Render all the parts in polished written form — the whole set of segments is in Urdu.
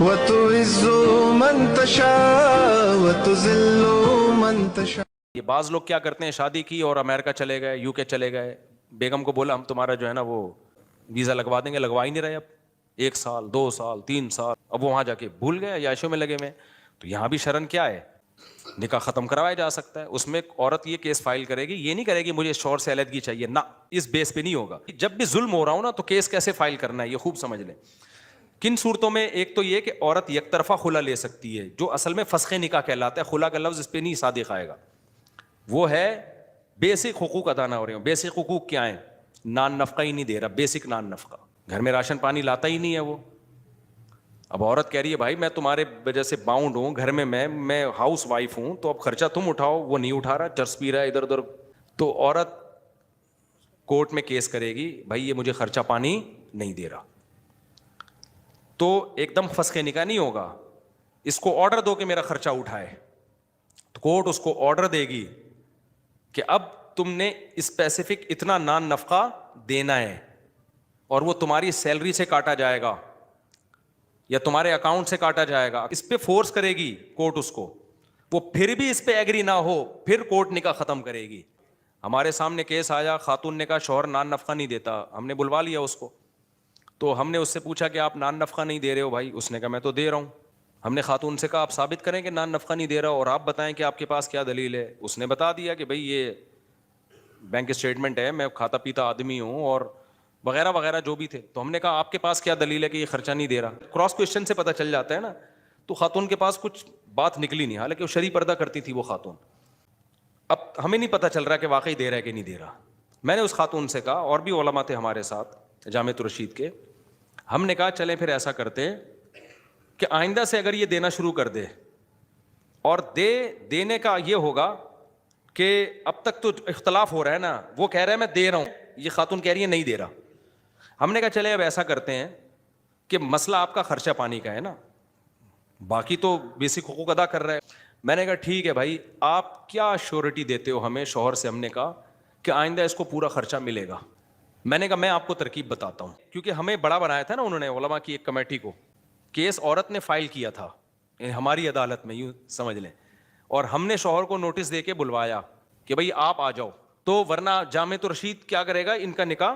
وتعز من تشاء وتذل من تشاء. یہ بعض لوگ کیا کرتے ہیں، شادی کی اور امریکہ چلے گئے، یو کے چلے گئے، بیگم کو بولا ہم تمہارا جو ہے نا وہ ویزا لگوا دیں گے، لگوا ہی نہیں رہے، اب 1 سال 2 سال 3 سال، اب وہ وہاں جا کے بھول گئے، عیاشیوں میں لگے ہوئے. تو یہاں بھی شرن کیا ہے، نکاح ختم کروایا جا سکتا ہے. اس میں عورت یہ کیس فائل کرے گی، یہ نہیں کرے گی مجھے شوہر سے علیحدگی چاہیے، نہ، اس بیس پہ نہیں ہوگا. جب بھی ظلم ہو رہا ہو نا تو کیس کیسے فائل کرنا ہے یہ خوب سمجھ لیں. کن صورتوں میں؟ ایک تو یہ کہ عورت یک طرفہ خلا لے سکتی ہے، جو اصل میں فسخ نکاح کہلاتا ہے. خلا کا لفظ اس پہ نہیں صادق آئے گا. وہ ہے بیسک حقوق ادا نہ ہو رہے ہوں. بیسک حقوق کیا ہیں؟ نان نفقہ ہی نہیں دے رہا، بیسک نان نفقہ، گھر میں راشن پانی لاتا ہی نہیں ہے وہ. اب عورت کہہ رہی ہے بھائی میں تمہارے وجہ سے باؤنڈ ہوں، گھر میں میں ہاؤس وائف ہوں، تو اب خرچہ تم اٹھاؤ. وہ نہیں اٹھا رہا، چرس پی رہا ہے ادھر ادھر. تو عورت کورٹ میں کیس کرے گی، بھائی یہ مجھے خرچہ پانی نہیں دے رہا. تو ایک دم فسخ نکاح نہیں ہوگا، اس کو آرڈر دو کہ میرا خرچہ اٹھائے. تو کورٹ اس کو آرڈر دے گی کہ اب تم نے اسپیسیفک اتنا نان نفقہ دینا ہے، اور وہ تمہاری سیلری سے کاٹا جائے گا یا تمہارے اکاؤنٹ سے کاٹا جائے گا. اس پہ فورس کرے گی کورٹ اس کو. وہ پھر بھی اس پہ ایگری نہ ہو، پھر کورٹ نکاح ختم کرے گی. ہمارے سامنے کیس آیا، خاتون نے کہا شوہر نان نفقہ نہیں دیتا. ہم نے بلوا لیا اس کو، تو ہم نے اس سے پوچھا کہ آپ نان نفقہ نہیں دے رہے ہو بھائی؟ اس نے کہا میں تو دے رہا ہوں. ہم نے خاتون سے کہا آپ ثابت کریں کہ نان نفقہ نہیں دے رہا، اور آپ بتائیں کہ آپ کے پاس کیا دلیل ہے. اس نے بتا دیا کہ بھائی یہ بینک اسٹیٹمنٹ ہے، میں کھاتا پیتا آدمی ہوں، اور وغیرہ وغیرہ جو بھی تھے. تو ہم نے کہا آپ کے پاس کیا دلیل ہے کہ یہ خرچہ نہیں دے رہا؟ کراس کوشچن سے پتہ چل جاتا ہے نا. تو خاتون کے پاس کچھ بات نکلی نہیں، حالانکہ وہ شرعی پردہ کرتی تھی وہ خاتون. اب ہمیں نہیں پتہ چل رہا کہ واقعی دے رہا ہے کہ نہیں دے رہا. میں نے اس خاتون سے کہا، اور بھی علماء تھے ہمارے ساتھ جامعۃ الرشید کے، ہم نے کہا چلیں پھر ایسا کرتے کہ آئندہ سے اگر یہ دینا شروع کر دے، اور دینے کا یہ ہوگا کہ اب تک تو اختلاف ہو رہا ہے نا، وہ کہہ رہا ہے میں دے رہا ہوں، یہ خاتون کہہ رہی ہے نہیں دے رہا. ہم نے کہا چلے اب ایسا کرتے ہیں کہ مسئلہ آپ کا خرچہ پانی کا ہے نا، باقی تو بیسک حقوق ادا کر رہا ہے. میں نے کہا ٹھیک ہے بھائی، آپ کیا شیورٹی دیتے ہو ہمیں شوہر سے؟ ہم نے کہا کہ آئندہ اس کو پورا خرچہ ملے گا. میں نے کہا میں آپ کو ترکیب بتاتا ہوں، کیونکہ ہمیں بڑا بنایا تھا نا انہوں نے، علماء کی ایک کمیٹی کو. کیس عورت نے فائل کیا تھا ہماری عدالت میں، یوں سمجھ لیں، اور ہم نے شوہر کو نوٹس دے کے بلوایا کہ بھائی آپ آ جاؤ، تو ورنہ جامعۃ الرشید کیا کرے گا، ان کا نکاح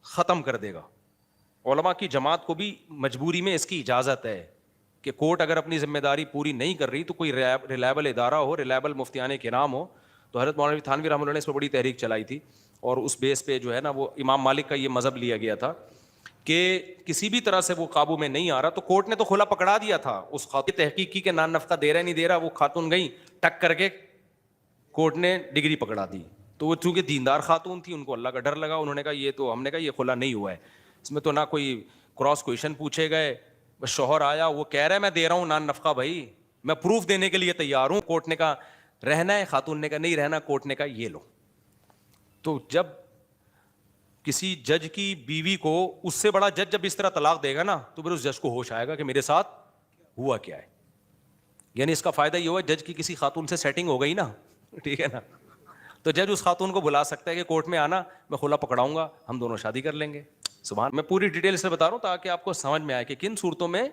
ختم کر دے گا. علماء کی جماعت کو بھی مجبوری میں اس کی اجازت ہے کہ کورٹ اگر اپنی ذمہ داری پوری نہیں کر رہی تو کوئی ریلائبل ادارہ ہو، ریلائبل مفتیان کرام ہو. تو حضرت مولانا تھانوی رحمۃ اللہ نے اس پہ بڑی تحریک چلائی تھی، اور اس بیس پہ جو ہے نا وہ امام مالک کا یہ مذہب لیا گیا تھا کہ کسی بھی طرح سے وہ قابو میں نہیں آ رہا. تو کورٹ نے تو کھلا پکڑا دیا تھا اس خاتون تحقیق کی کہ نان نفقہ دے رہا نہیں دے رہا. وہ خاتون گئی ٹک کر کے، کورٹ نے ڈگری پکڑا دی. تو وہ چونکہ دیندار خاتون تھی، ان کو اللہ کا ڈر لگا، انہوں نے کہا یہ تو، ہم نے کہا یہ کھلا نہیں ہوا ہے، اس میں تو نہ کوئی کراس کویشچن پوچھے گئے. بس شوہر آیا، وہ کہہ رہا ہے میں دے رہا ہوں نان نفقہ، بھائی میں پروف دینے کے لیے تیار ہوں. کورٹ نے کہا رہنا ہے، خاتون نے کہا نہیں رہنا. کورٹ نے کہا یہ لو. تو جب کسی جج کی بیوی کو اس سے بڑا جج جب اس طرح طلاق دے گا نا، تو پھر اس جج کو ہوش آئے گا کہ میرے ساتھ ہوا کیا ہے. یعنی اس کا فائدہ یہ ہوا جج کی کسی خاتون سے سیٹنگ ہو گئی نا، ٹھیک ہے نا، تو جج اس خاتون کو بلا سکتا ہے کہ کورٹ میں آنا، میں کھلا پکڑاؤں گا، ہم دونوں شادی کر لیں گے. سبحان. میں پوری ڈیٹیل سے بتا رہا ہوں تاکہ آپ کو سمجھ میں آئے کہ کن صورتوں میں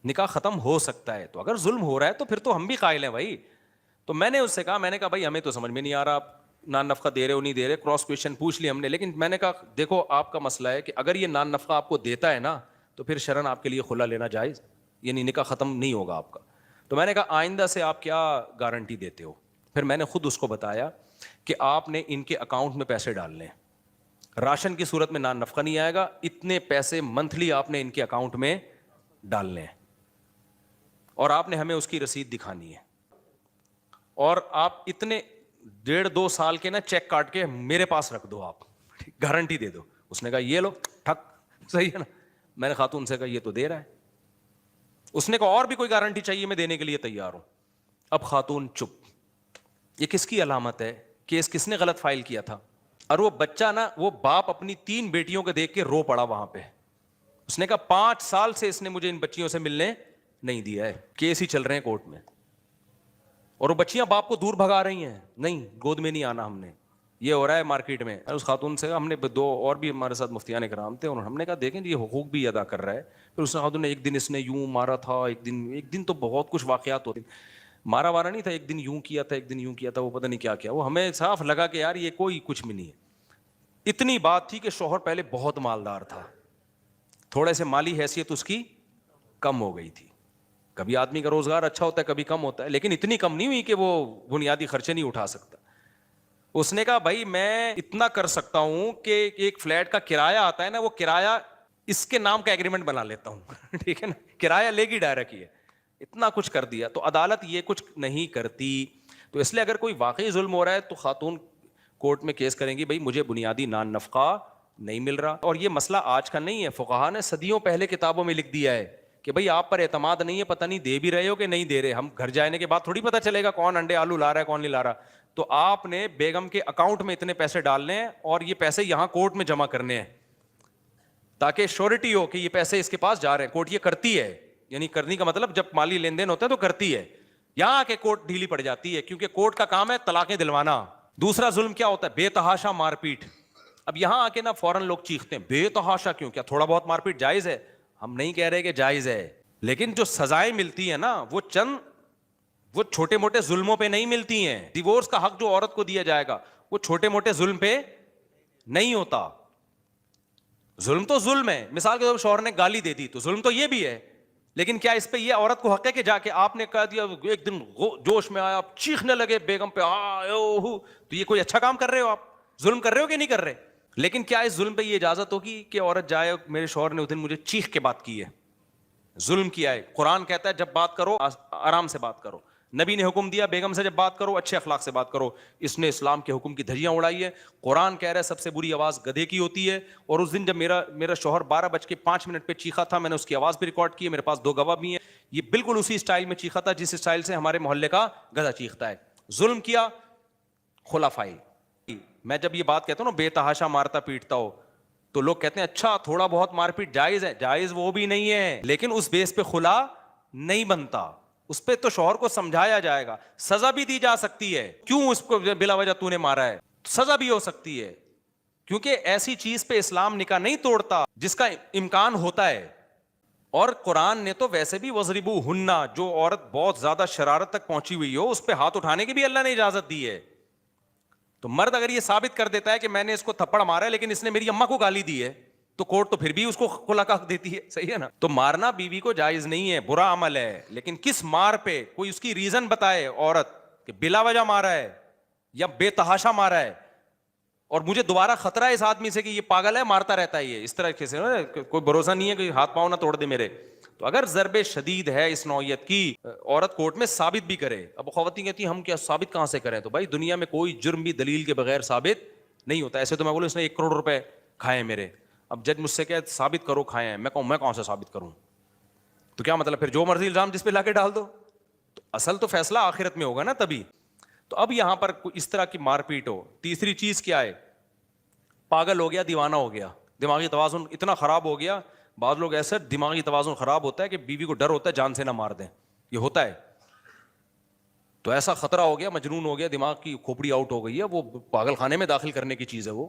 نکاح ختم ہو سکتا ہے. تو اگر ظلم ہو رہا ہے تو پھر تو ہم بھی قائل ہیں بھائی. تو میں نے اس سے کہا، میں نے کہا بھائی ہمیں تو سمجھ میں نہیں آ رہا آپ نان نفقہ دے رہے ہو نہیں دے رہے، کراس کویشچن پوچھ لی ہم نے، لیکن میں نے کہا دیکھو آپ کا مسئلہ ہے کہ اگر یہ نان نفقہ آپ کو دیتا ہے نا تو پھر شرعاً آپ کے لیے خلا لینا جائز، یعنی نکاح ختم نہیں ہوگا آپ کا. تو میں نے کہا آئندہ سے آپ کیا گارنٹی دیتے ہو؟ پھر میں نے خود اس کو بتایا کہ آپ نے ان کے اکاؤنٹ میں پیسے ڈالنے ہیں، راشن کی صورت میں نان نفقہ نہیں آئے گا، اتنے پیسے منتھلی آپ نے ان کے اکاؤنٹ میں ڈالنے ہیں، اور آپ نے ہمیں اس کی رسید دکھانی ہے، اور آپ اتنے 1.5-2 سال کے نا چیک کاٹ کے میرے پاس رکھ دو، آپ گارنٹی دے دو. اس نے کہا یہ لو ٹھک، صحیح ہے نا. میں نے خاتون سے کہا یہ تو دے رہا ہے. اس نے کہا اور بھی کوئی گارنٹی چاہیے، میں دینے کے لیے تیار ہوں. اب خاتون چپ. یہ کس کی علامت ہے؟ کیس کس نے غلط فائل کیا تھا؟ اور وہ بچہ نا، وہ باپ اپنی 3 بیٹیوں کو دیکھ کے رو پڑا وہاں پہ. اس نے کہا 5 سال سے اس نے مجھے ان بچیوں سے ملنے نہیں دیا ہے، کیس ہی چل رہے ہیں کورٹ میں، اور وہ بچیاں باپ کو دور بھگا رہی ہیں، نہیں گود میں نہیں آنا ہم نے. یہ ہو رہا ہے مارکیٹ میں. اس خاتون سے ہم نے دو اور بھی ہمارے ساتھ مفتیان کرام تھے, اور ہم نے کہا دیکھیں یہ حقوق بھی ادا کر رہا ہے. پھر اس خاتون نے ایک دن اس نے یوں مارا تھا, ایک دن تو بہت کچھ واقعات ہوتے, مارا وارا نہیں تھا, ایک دن یوں کیا تھا, ایک دن یوں کیا تھا, وہ پتہ نہیں کیا کیا. وہ ہمیں صاف لگا کہ یار یہ کوئی کچھ بھی نہیں ہے. اتنی بات تھی کہ شوہر پہلے بہت مالدار تھا, تھوڑے سے مالی حیثیت اس کی کم ہو گئی تھی. کبھی آدمی کا روزگار اچھا ہوتا ہے, کبھی کم ہوتا ہے, لیکن اتنی کم نہیں ہوئی کہ وہ بنیادی خرچے نہیں اٹھا سکتا. اس نے کہا بھائی میں اتنا کر سکتا ہوں کہ ایک فلیٹ کا کرایہ آتا ہے نا, وہ کرایہ اس کے نام کا ایگریمنٹ بنا لیتا ہوں. ٹھیک ہے نا, کرایہ لے گی ڈائریکٹ ہی ہے. اتنا کچھ کر دیا. تو عدالت یہ کچھ نہیں کرتی. تو اس لیے اگر کوئی واقعی ظلم ہو رہا ہے تو خاتون کورٹ میں کیس کریں گی, بھائی مجھے بنیادی نان نفقہ نہیں مل رہا. اور یہ مسئلہ آج کا نہیں ہے, فقہا نے صدیوں پہلے کتابوں میں لکھ دیا ہے کہ بھائی آپ پر اعتماد نہیں ہے, پتہ نہیں دے بھی رہے ہو کہ نہیں دے رہے. ہم گھر جانے کے بعد تھوڑی پتہ چلے گا کون انڈے آلو لا رہا ہے کون نہیں لا رہا. تو آپ نے بیگم کے اکاؤنٹ میں اتنے پیسے ڈالنے ہیں اور یہ پیسے یہاں کورٹ میں جمع کرنے ہیں تاکہ شیورٹی ہو کہ یہ پیسے اس کے پاس جا رہے ہیں. کورٹ یہ کرتی ہے, یعنی کرنے کا مطلب جب مالی لین دین ہوتا ہے تو کرتی ہے. یہاں آ کے کورٹ ڈھیلی پڑ جاتی ہے کیونکہ کورٹ کا کام ہے طلاقیں دلوانا. دوسرا ظلم کیا ہوتا ہے, بے تحاشا مار پیٹ. اب یہاں آ کے نا فوراً لوگ چیختے ہیں بے تحاشا کیوں, کیا تھوڑا بہت مار پیٹ جائز ہے؟ ہم نہیں کہہ رہے کہ جائز ہے, لیکن جو سزائیں ملتی ہیں نا وہ چھوٹے موٹے ظلموں پہ نہیں ملتی ہیں. ڈیورس کا حق جو عورت کو دیا جائے گا وہ چھوٹے موٹے ظلم پہ نہیں ہوتا. ظلم تو ظلم ہے. مثال کے طور پر شوہر نے گالی دے دی تو ظلم تو یہ بھی ہے, لیکن کیا اس پہ یہ عورت کو حق ہے کہ جا کے آپ نے کہہ دیا ایک دن جوش میں آیا آپ چیخنے لگے بیگم پہ تو یہ کوئی اچھا کام کر رہے ہو, آپ ظلم کر رہے ہو کہ نہیں کر رہے؟ لیکن کیا اس ظلم پہ یہ اجازت ہوگی کہ عورت جائے میرے شوہر نے اس دن مجھے چیخ کے بات کی ہے, ظلم کیا ہے؟ قرآن کہتا ہے جب بات کرو آرام سے بات کرو. نبی نے حکم دیا بیگم سے جب بات کرو اچھے اخلاق سے بات کرو. اس نے اسلام کے حکم کی دھجیاں اڑائی ہے. قرآن کہہ رہا ہے سب سے بری آواز گدھے کی ہوتی ہے. اور اس دن جب میرا شوہر 12:05 پہ چیخا تھا, میں نے اس کی آواز بھی ریکارڈ کی ہے, میرے پاس 2 گواہ بھی ہیں. یہ بالکل اسی اسٹائل میں چیخا تھا جس اسٹائل سے ہمارے محلے کا گدھا چیختا ہے. ظلم کیا, خلافائی. میں جب یہ بات کہتا ہوں نا بے تحاشا مارتا پیٹتا ہو, تو لوگ کہتے ہیں اچھا تھوڑا بہت مار پیٹ جائز ہے. جائز وہ بھی نہیں ہے, لیکن اس بیس پہ خلا نہیں بنتا. اس پہ تو شوہر کو سمجھایا جائے گا, سزا بھی دی جا سکتی ہے. کیوں اس کو بلا وجہ تو نے مارا ہے, سزا بھی ہو سکتی ہے, کیونکہ ایسی چیز پہ اسلام نکاح نہیں توڑتا جس کا امکان ہوتا ہے. اور قرآن نے تو ویسے بھی وَضْرِبُوهُنَّ, جو عورت بہت زیادہ شرارت تک پہنچی ہوئی ہو اس پہ ہاتھ اٹھانے کی بھی اللہ نے اجازت دی ہے. تو مرد اگر یہ ثابت کر دیتا ہے کہ میں نے اس کو تھپڑ مارا ہے لیکن اس نے میری اماں کو گالی دی ہے, تو کورٹ تو پھر بھی اس کو خلا کا حق دیتی ہے. صحیح ہے نا. تو مارنا بیوی کو جائز نہیں ہے, برا عمل ہے, لیکن کس مار پہ, کوئی اس کی ریزن بتائے عورت کہ بلا وجہ مارا ہے یا بے تحاشا مارا ہے, اور مجھے دوبارہ خطرہ ہے اس آدمی سے کہ یہ پاگل ہے مارتا رہتا ہے یہ اس طرح سے, کوئی بھروسہ نہیں ہے کہ ہاتھ پاؤں نہ توڑ دے میرے. تو اگر ضرب شدید ہے اس نوعیت کی, عورت کورٹ میں ثابت بھی کرے. اب خواتین کہتی ہیں ہم کیا ثابت کہاں سے کریں؟ تو بھائی دنیا میں کوئی جرم بھی دلیل کے بغیر ثابت نہیں ہوتا. ایسے تو میں بولوں اس نے 1 کروڑ روپے کھائے میرے, اب جج مجھ سے کہ ثابت کرو کھائے ہیں, میں کہوں میں کہاں سے ثابت کروں؟ تو کیا مطلب پھر جو مرضی الزام جس پہ لا کے ڈال دو. تو اصل تو فیصلہ آخرت میں ہوگا نا تبھی. تو اب یہاں پر اس طرح کی مار پیٹ ہو. تیسری چیز کیا ہے, پاگل ہو گیا, دیوانہ ہو گیا, دماغی توازن اتنا خراب ہو گیا. بعض لوگ ایسے دماغی توازن خراب ہوتا ہے کہ بیوی کو ڈر ہوتا ہے جان سے نہ مار دیں, یہ ہوتا ہے. تو ایسا خطرہ ہو گیا, مجنون ہو گیا, دماغ کی کھوپڑی آؤٹ ہو گئی ہے, وہ پاگل خانے میں داخل کرنے کی چیز ہے وہ.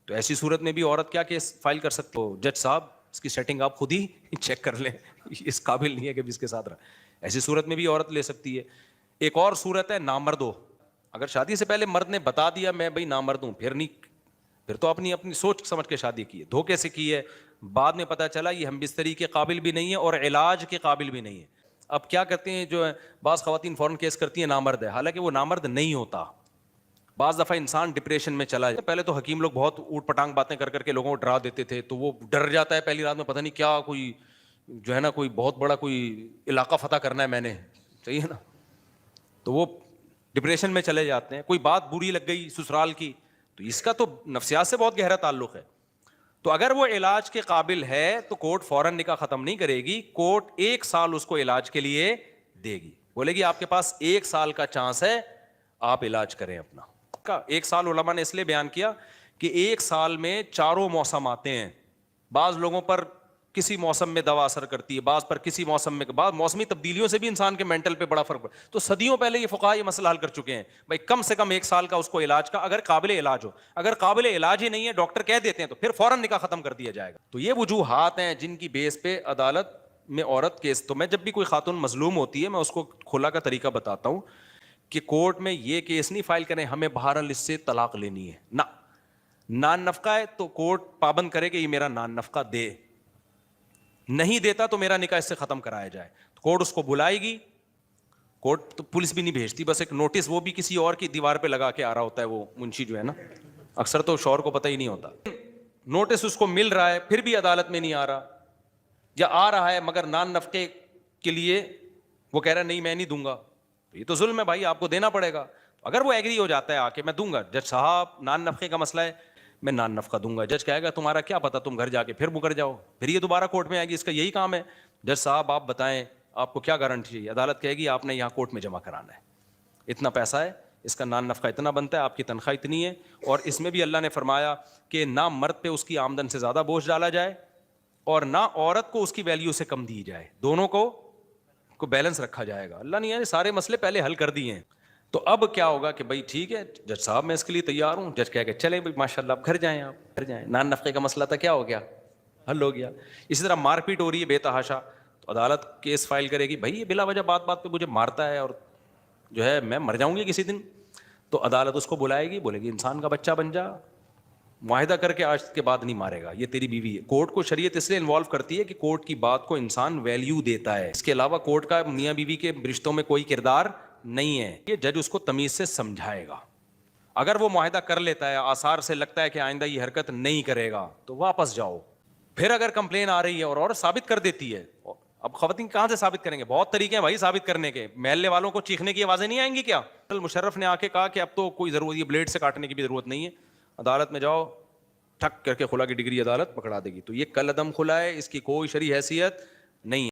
تو ایسی صورت میں بھی عورت کیا کیس فائل کر سکتے ہو, جج صاحب اس کی سیٹنگ آپ خود ہی چیک کر لیں, اس قابل نہیں ہے کہ اس کے ساتھ رہا. ایسی صورت میں بھی عورت لے سکتی ہے. ایک اور صورت ہے نامرد ہو. اگر شادی سے پہلے مرد نے بتا دیا میں بھائی نامرد ہوں, پھر تو اپنی سوچ سمجھ کے شادی کی ہے, دھوکے سے کی ہے, بعد میں پتا چلا یہ ہم بستری کے قابل بھی نہیں ہے اور علاج کے قابل بھی نہیں ہے. اب کیا کرتے ہیں, جو بعض خواتین فوراً کیس کرتی ہیں نامرد ہے, حالانکہ وہ نامرد نہیں ہوتا. بعض دفعہ انسان ڈپریشن میں چلا جائے. پہلے تو حکیم لوگ بہت اوٹ پٹانگ باتیں کر کے لوگوں کو ڈرا دیتے تھے, تو وہ ڈر جاتا ہے پہلی رات میں, پتہ نہیں کیا کوئی جو ہے نا کوئی بہت بڑا کوئی علاقہ فتح کرنا ہے میں نے, صحیح ہے نا. تو وہ ڈپریشن میں چلے جاتے ہیں. کوئی بات بری لگ گئی سسرال کی, تو اس کا تو نفسیات سے بہت گہرا تعلق ہے. تو اگر وہ علاج کے قابل ہے تو کورٹ فوراً نکاح ختم نہیں کرے گی, کورٹ 1 سال اس کو علاج کے لیے دے گی, بولے گی آپ کے پاس 1 سال کا چانس ہے, آپ علاج کریں اپنا. 1 سال علماء نے اس لیے بیان کیا کہ 1 سال میں 4 موسم آتے ہیں. بعض لوگوں پر کسی موسم میں دوا اثر کرتی ہے، بعض پر کسی موسم میں، بعض موسمی تبدیلیوں سے بھی انسان کے مینٹل پہ بڑا فرق پڑتا ہے. تو صدیوں پہلے یہ فقہا یہ مسئلہ حل کر چکے ہیں بھائی کم سے کم 1 سال کا اس کو علاج کا، اگر قابل علاج ہو. اگر قابل علاج ہی نہیں ہے، ڈاکٹر کہہ دیتے ہیں، تو پھر فوراً نکاح ختم کر دیا جائے گا. تو یہ وجوہات ہیں جن کی بیس پہ عدالت میں عورت کیس، تو میں جب بھی کوئی خاتون مظلوم ہوتی ہے میں اس کو کھلا کا طریقہ بتاتا ہوں کہ کورٹ میں یہ کیس نہیں فائل کریں ہمیں بہرحال اس سے طلاق لینی ہے. نہ، نان نفقہ ہے تو کورٹ پابند کرے کہ یہ میرا نان نفقہ دے، نہیں دیتا تو میرا نکاح اس سے ختم کرایا جائے. کورٹ اس کو بلائے گی. کورٹ تو پولیس بھی نہیں بھیجتی، بس ایک نوٹس وہ بھی کسی اور کی دیوار پہ لگا کے آ رہا ہوتا ہے وہ منشی جو ہے نا، اکثر تو شوہر کو پتہ ہی نہیں ہوتا. نوٹس اس کو مل رہا ہے پھر بھی عدالت میں نہیں آ رہا، یا آ رہا ہے مگر نان نفقے کے لیے وہ کہہ رہا ہے نہیں میں نہیں دوں گا. یہ تو ظلم ہے بھائی، آپ کو دینا پڑے گا. اگر وہ ایگری ہو جاتا ہے آ کے میں دوں گا، جج صاحب نان نفقے کا مسئلہ ہے میں نان نفقہ دوں گا. جج کہے گا تمہارا کیا پتا، تم گھر جا کے پھر مکر جاؤ، پھر یہ دوبارہ کورٹ میں آئے گی، اس کا یہی کام ہے. جج صاحب آپ بتائیں آپ کو کیا گارنٹی چاہیے. عدالت کہے گی آپ نے یہاں کورٹ میں جمع کرانا ہے، اتنا پیسہ ہے، اس کا نان نفقہ اتنا بنتا ہے، آپ کی تنخواہ اتنی ہے. اور اس میں بھی اللہ نے فرمایا کہ نہ مرد پہ اس کی آمدن سے زیادہ بوجھ ڈالا جائے اور نہ عورت کو اس کی ویلیو سے کم دی جائے، دونوں کو بیلنس رکھا جائے گا. اللہ نے یعنی سارے مسئلے پہلے حل کر دیے ہیں. تو اب کیا ہوگا کہ بھائی ٹھیک ہے جج صاحب میں اس کے لیے تیار ہوں. جج کہہ کہ چلیں بھائی ماشاء اللہ آپ گھر جائیں، آپ گھر جائیں، نان نفقے کا مسئلہ تھا کیا ہو گیا، حل ہو گیا. اسی طرح مار پیٹ ہو رہی ہے بے تحاشا، تو عدالت کیس فائل کرے گی بھائی یہ بلا وجہ بات بات پہ مجھے مارتا ہے اور جو ہے میں مر جاؤں گی کسی دن. تو عدالت اس کو بلائے گی، بولے گی انسان کا بچہ بن جا، معاہدہ کر کے آج کے بعد نہیں مارے گا، یہ تیری بیوی ہے. کورٹ کو شریعت اس لیے انوالو کرتی ہے کہ کورٹ کی بات کو انسان ویلیو دیتا ہے، اس کے علاوہ کورٹ کا میاں بیوی کے رشتوں میں کوئی کردار نہیں ہے. یہ جج اس کو تمیز سے سمجھائے گا. اگر وہ معاہدہ کر لیتا ہے، آثار سے لگتا ہے کہ آئندہ یہ حرکت نہیں کرے گا، تو واپس جاؤ. پھر اگر کمپلین آ رہی ہے اور عورت ثابت کر دیتی ہے، اب خواتین کہاں سے ثابت کریں گے، بہت طریقے ہیں بھائی ثابت کرنے کے. محلے والوں کو چیخنے کی آوازیں نہیں آئیں گی کیا؟ مشرف نے آ کے کہا کہ اب تو کوئی ضرورت، یہ بلیڈ سے کاٹنے کی بھی ضرورت نہیں ہے، عدالت میں جاؤ ٹھک کر کے خلا کی ڈگری عدالت پکڑا دے گی. تو یہ کل عدم خلا ہے، اس کی کوئی شرعی حیثیت نہیں ہے.